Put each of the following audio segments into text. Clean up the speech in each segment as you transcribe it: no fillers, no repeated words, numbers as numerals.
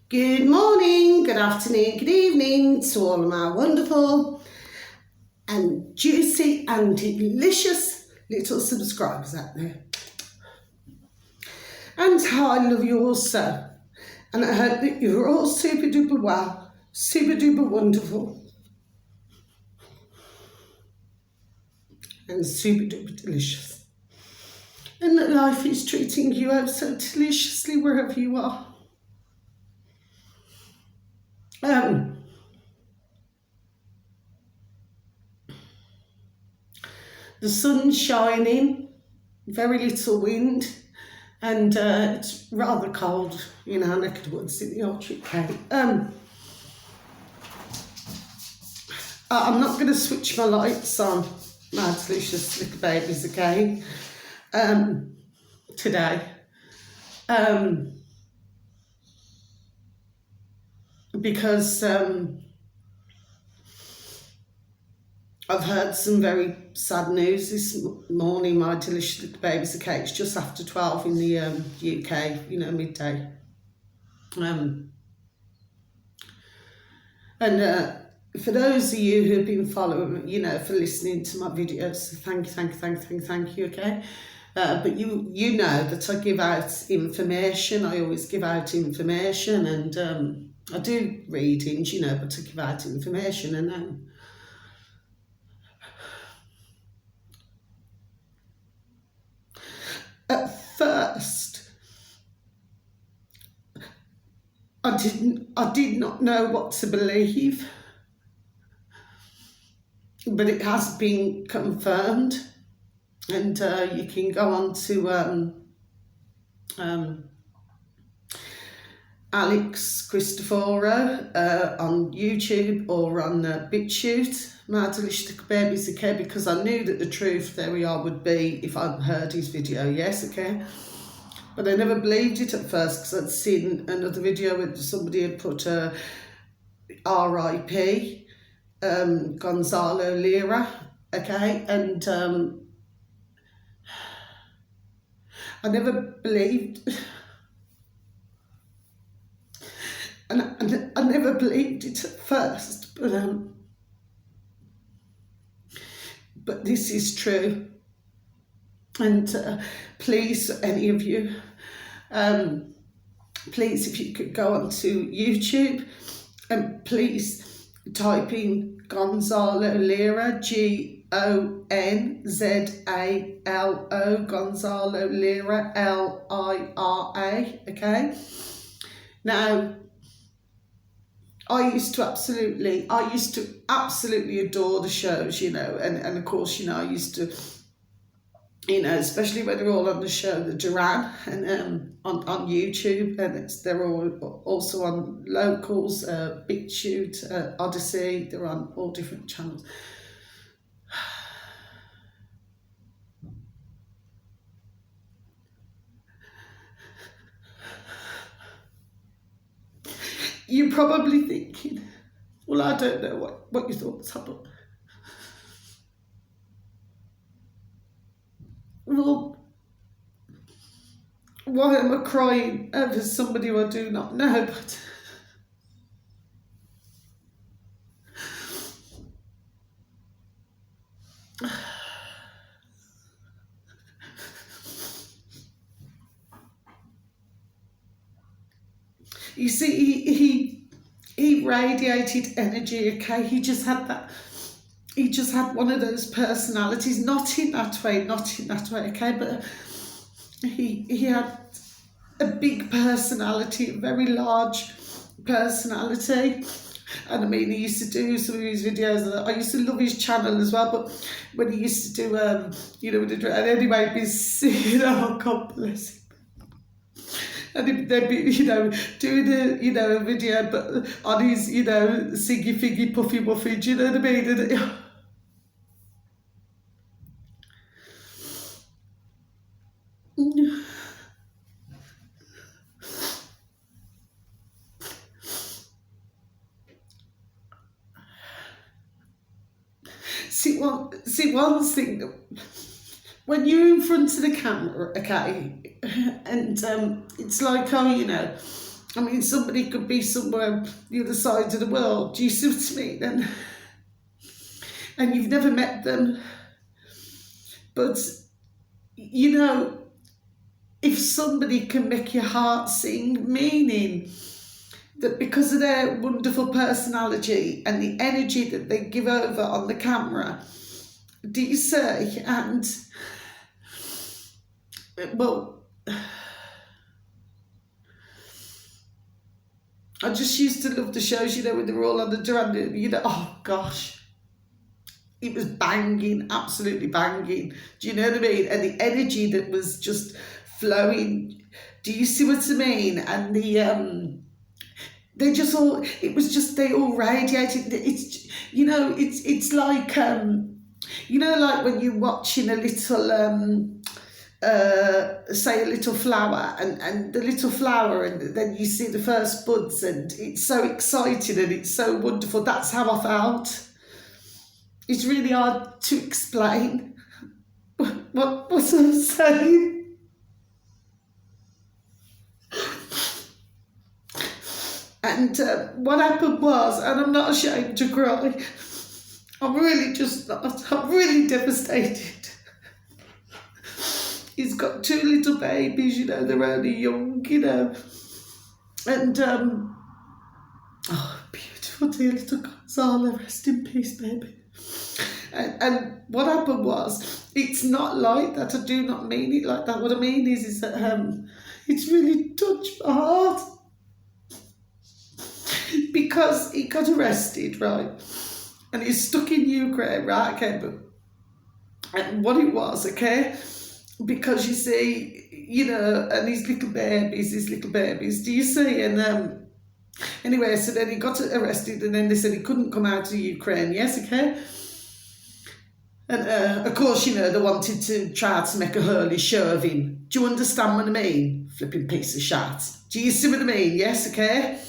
Good morning, good afternoon, good evening to all of my wonderful and juicy and delicious little subscribers out there. And how I love you all so. And I hope that you're all super duper well, super duper wonderful, and super duper delicious. And that life is treating you out so deliciously wherever you are. The sun's shining, very little wind, and it's rather cold, you know, neck of the woods in the Orchard Cape. I'm not going to switch my lights on, my delicious little babies again, today. Because I've heard some very sad news this morning. My delicious little baby's okay. It's just after 12 in the UK, you know, midday. And for those of you who have been following, you know, for listening to my videos, thank you, okay? But you know that I give out information. I always give out information, and I do readings, you know, but I give out information. And at first, I did not know what to believe, but it has been confirmed, and you can go on to Alex Cristoforo on YouTube or on BitChute, my delicious babies, okay, because I knew that the truth, there we are, would be if I'd heard his video, yes, okay, but I never believed it at first because I'd seen another video where somebody had put R.I.P. Gonzalo Lira, okay, and I never believed. And I never believed it at first, but this is true. And please, any of you, please, if you could go onto YouTube and please type in Gonzalo Lira, Gonzalo, Gonzalo Lira, Lira, okay? Now, I used to absolutely adore the shows, you know, and of course, you know, I used to, you know, especially when they're all on the show, the Duran, and on YouTube, and they're all also on Locals, BitChute, Odyssey, they're on all different channels. You're probably thinking, well, I don't know what your thoughts are, but well, why am I crying over somebody who I do not know? But you see, he radiated energy, okay? He just had one of those personalities, not in that way, okay? But he had a big personality, a very large personality. And I mean, he used to do some of his videos. I used to love his channel as well. But when he used to do, you know, and anyway, you know, God bless him. And they'd be, you know, doing a video, but on his, you know, singy figgy puffy wuffy, do you know what I mean? And see, one thing, when you're in front of the camera, okay, and it's like, oh, you know, I mean, somebody could be somewhere the other side of the world. Do you see what I mean? And you've never met them. But, you know, if somebody can make your heart sing, meaning that because of their wonderful personality and the energy that they give over on the camera, do you say? And, well, I just used to love the shows, you know, when they were all on the Durand, you know, oh gosh, it was banging, absolutely banging. Do you know what I mean? And the energy that was just flowing. Do you see what I mean? And they just all, it was just, they all radiated. It's, you know, it's like, you know, like when you're watching a little, say a little flower and the little flower, and then you see the first buds, and it's so exciting and it's so wonderful. That's how I felt. It's really hard to explain what I'm saying. And what happened was, and I'm not ashamed to cry, I'm really just not, I'm really devastated. He's got 2 little babies, you know, they're only young, you know. And, oh, beautiful dear little Gonzalo, rest in peace, baby. And what happened was, it's not like that, I do not mean it like that. What I mean is that it's really touched my heart. Because he got arrested, right? And he's stuck in Ukraine, right? Okay, but and what it was, okay? Because you see, you know, and his little babies, do you see? And anyway, so then he got arrested, and then they said he couldn't come out of Ukraine, yes, okay? And of course, you know, they wanted to try to make a hurly show of him. Do you understand what I mean? Flipping piece of shit. Do you see what I mean? Yes, okay?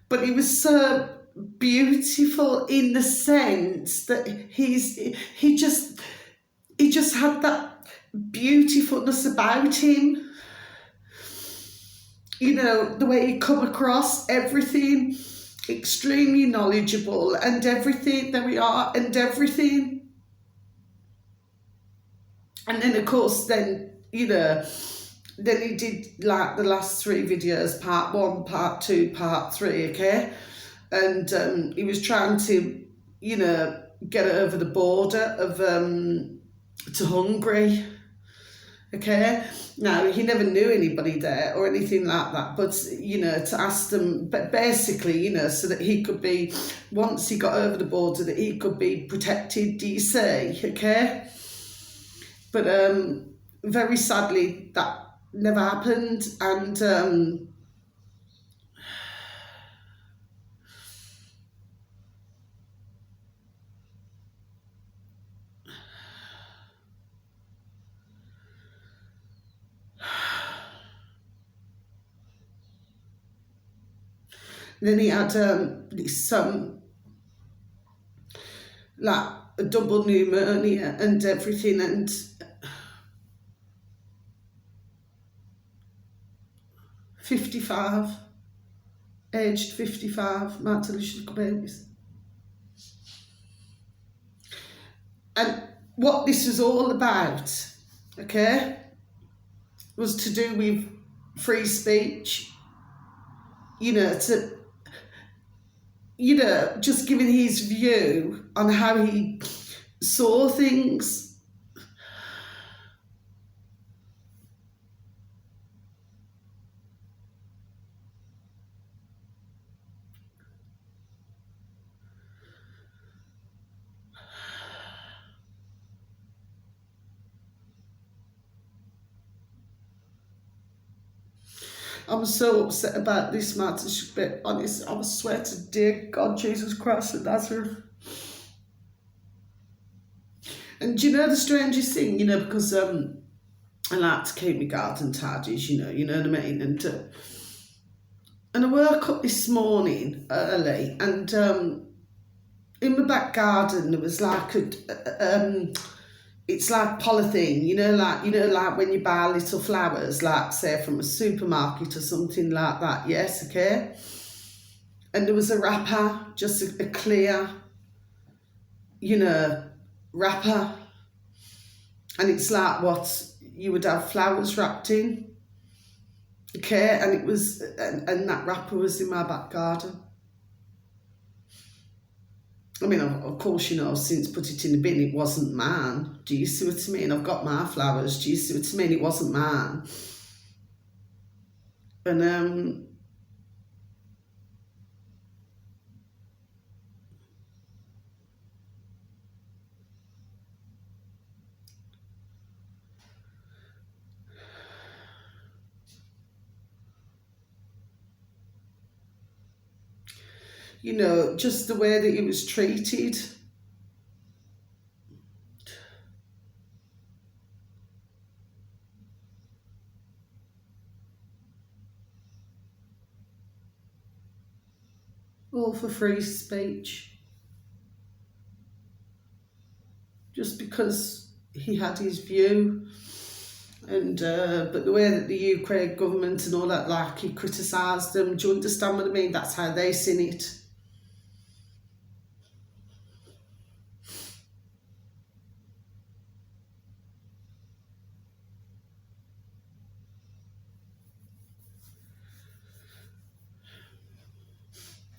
But he was so beautiful in the sense that he just had that beautifulness about him. You know, the way he come across, everything, extremely knowledgeable, and everything, there we are, and everything. And then, of course, then, you know, then he did like the last 3 videos, part 1, part 2, part 3, okay? And he was trying to, you know, get over the border of to Hungary, okay? Now, he never knew anybody there or anything like that, but, you know, to ask them, but basically, you know, so that he could be, once he got over the border, that he could be protected, do you see, okay? But very sadly, that never happened, and then he had this like a double pneumonia and everything, and aged 55, Martin little babies. And what this was all about, okay, was to do with free speech, you know, to, you know, just giving his view on how he saw things. I'm so upset about this matter, to be honest. I swear to dear God, Jesus Christ of Nazareth. And do you know the strangest thing, you know, because I like to keep my garden tidy, you know what I mean? And I woke up this morning early, and in my back garden there was like it it's like polythene, like when you buy little flowers, like say from a supermarket or something like that, yes, okay? And there was a wrapper, just a clear, wrapper. And it's like what you would have flowers wrapped in, okay? And it was, and that wrapper was in my back garden. I mean, of course, since put it in the bin, it wasn't mine. Do you see what I mean? I've got my flowers. Do you see what I mean? It wasn't mine. And, just the way that he was treated. All for free speech. Just because he had his view. And but the way that the Ukraine government and all that, like, he criticised them, do you understand what I mean? That's how they seen it.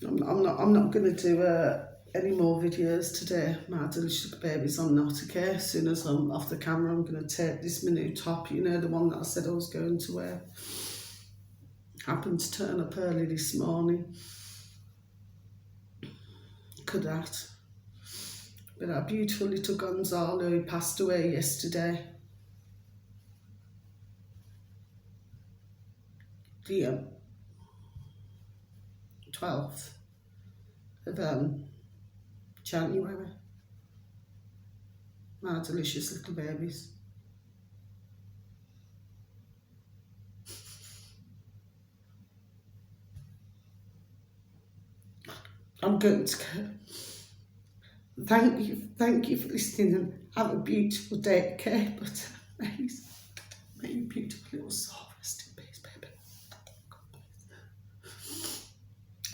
I'm not going to do any more videos today. My delicious babies, I'm not, okay? As soon as I'm off the camera, I'm going to take this my new top, the one that I said I was going to wear. Happened to turn up early this morning. Could that. But our beautiful little Gonzalo, who passed away yesterday. The 12th of January. My delicious little babies. I'm going to go. Thank you for listening, and have a beautiful day, okay? But may you beautiful little soul rest in peace, baby.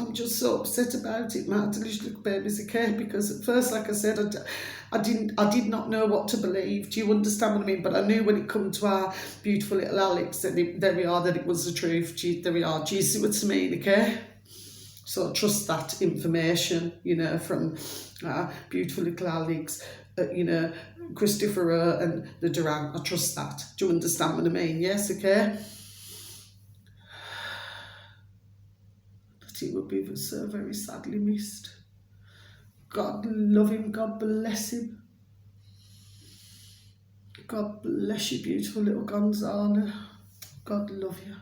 I'm just so upset about it, my delicious little babies, okay? Because at first, like I said, I did not know what to believe. Do you understand what I mean? But I knew when it come to our beautiful little Alex that that it was the truth. There we are. Do you see what I mean, okay? So I trust that information, from beautiful little Alex, Christopher and the Durant. I trust that. Do you understand what I mean? Yes, okay? But he will be so very sadly missed. God love him. God bless him. God bless you, beautiful little Gonzalo. God love you.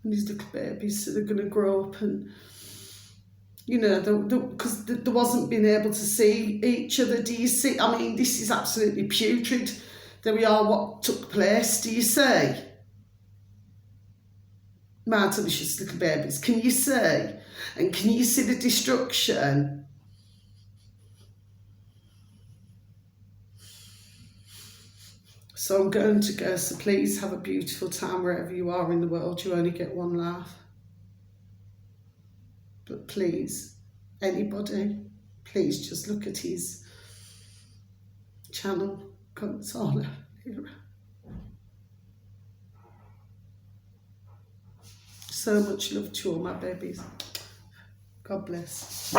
And his little babies, so they're going to grow up and... because there wasn't being able to see each other. Do you see? I mean, this is absolutely putrid. There we are, what took place. Do you see? My delicious little babies, can you see? And can you see the destruction? So I'm going to go, so please have a beautiful time wherever you are in the world. You only get one life. But please, anybody, please just look at his channel, Gonzalo, Lira. So much love to all my babies. God bless.